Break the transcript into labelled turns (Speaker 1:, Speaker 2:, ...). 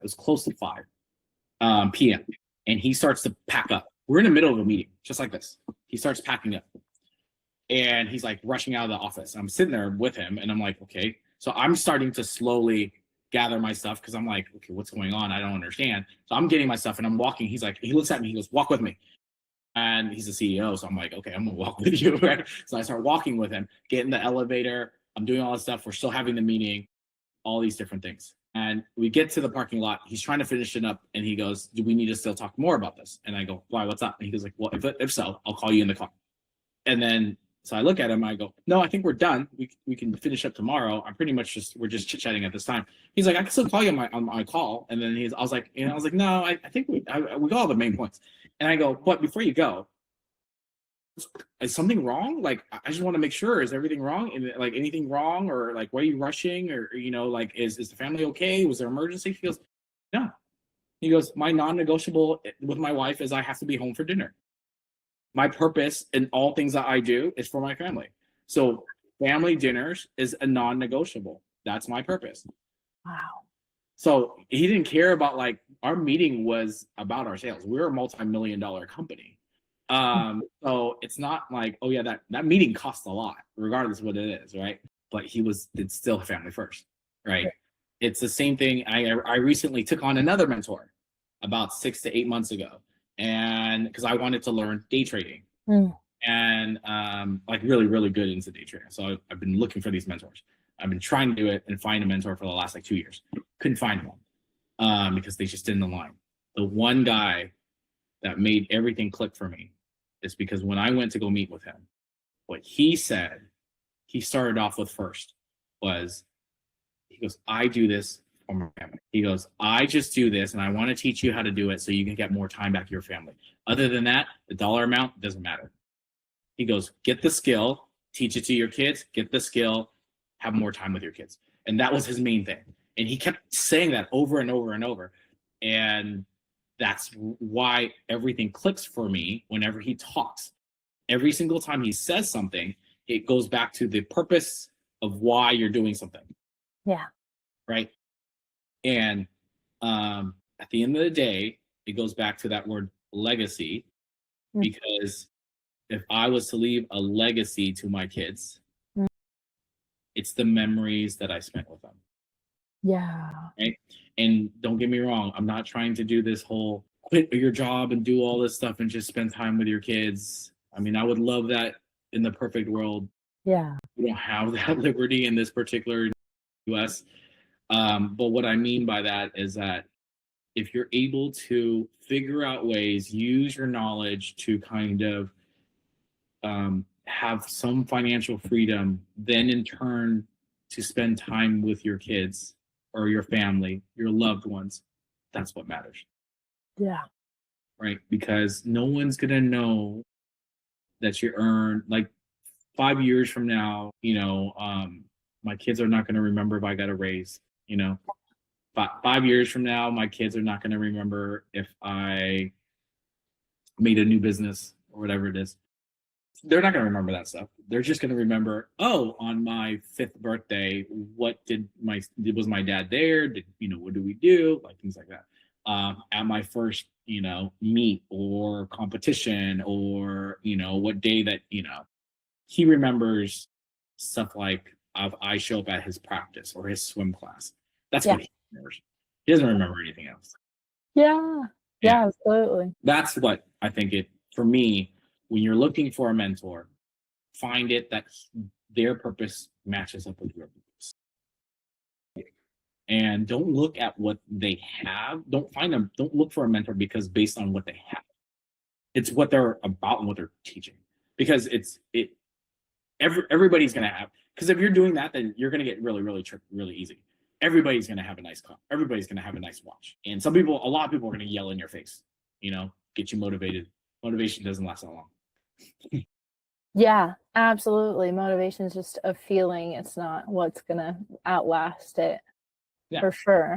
Speaker 1: It was close to 5 p.m. And he starts to pack up. We're in the middle of a meeting, just like this. He starts packing up. And he's like rushing out of the office. I'm sitting there with him and I'm like, okay. So I'm starting to slowly gather my stuff because I'm like, okay, what's going on? I don't understand. So I'm getting my stuff and I'm walking. He's like, he looks at me, he goes, walk with me. And he's the CEO. So I'm like, okay, I'm gonna walk with you, right? So I start walking with him, get in the elevator. I'm doing all this stuff. We're still having the meeting, all these different things. And we get to the parking lot. He's trying to finish it up. And he goes, do we need to still talk more about this? And I go, why, what's up? And he goes like, well, if so, I'll call you in the car. And then, so I look at him, I go, no, I think we're done. We can finish up tomorrow. I'm pretty much we're just chit-chatting at this time. He's like, I can still call you on my call. And then I was like, no, I think we got all the main points. And I go, but before you go, is something wrong? Like, I just want to make sure, is everything wrong? And like anything wrong? Or like, why are you rushing? Or, like, is the family okay? Was there an emergency? He goes, no. He goes, my non-negotiable with my wife is I have to be home for dinner. My purpose in all things that I do is for my family. So family dinners is a non-negotiable. That's my purpose.
Speaker 2: Wow.
Speaker 1: So he didn't care about, like, our meeting was about our sales. We're a multi-million-dollar company. So it's not like, oh yeah, that meeting costs a lot, regardless of what it is, right? But it's still family first, right? It's the same thing. I recently took on another mentor about 6 to 8 months ago. And because I wanted to learn day trading and like really, really good into day trading. So I've been looking for these mentors. I've been trying to do it and find a mentor for the last like 2 years. Couldn't find one because they just didn't align. The one guy that made everything click for me is because when I went to go meet with him, what he said, he started off with first was, he goes, I do this for my family. He goes, I just do this and I want to teach you how to do it so you can get more time back to your family. Other than that, the dollar amount doesn't matter. He goes, get the skill, teach it to your kids, get the skill, have more time with your kids. And that was his main thing. And he kept saying that over and over and over. And that's why everything clicks for me whenever he talks. Every single time he says something, it goes back to the purpose of why you're doing something.
Speaker 2: Yeah.
Speaker 1: Right. And at the end of the day, it goes back to that word legacy, because if I was to leave a legacy to my kids, it's the memories that I spent with them.
Speaker 2: Yeah.
Speaker 1: Right. And don't get me wrong, I'm not trying to do this whole quit your job and do all this stuff and just spend time with your kids. I mean, I would love that in the perfect world.
Speaker 2: Yeah.
Speaker 1: We don't have that liberty in this particular US. But what I mean by that is that if you're able to figure out ways, use your knowledge to kind of have some financial freedom, then in turn to spend time with your kids or your family, your loved ones, that's what matters.
Speaker 2: Yeah.
Speaker 1: Right? Because no one's going to know that you earned, like 5 years from now, my kids are not going to remember if I got a raise, 5 years from now, my kids are not going to remember if I made a new business or whatever it is. They're not going to remember that stuff. They're just going to remember, oh, on my 5th birthday, was my dad there? What do we do? Like things like that. At my first, meet or competition, or, what day that, he remembers stuff like I show up at his practice or his swim class. That's what he remembers. He doesn't remember anything else.
Speaker 2: Yeah, absolutely.
Speaker 1: That's what I think for me, when you're looking for a mentor, find it that their purpose matches up with your purpose. And don't look at what they have. Don't look for a mentor based on what they have. It's what they're about and what they're teaching. Because everybody's gonna have, because if you're doing that, then you're gonna get really, really really easy. Everybody's gonna have a nice car. Everybody's gonna have a nice watch. And a lot of people are gonna yell in your face, get you motivated. Motivation doesn't last that long.
Speaker 2: Yeah, absolutely. Motivation is just a feeling. It's not what's gonna outlast it. For sure.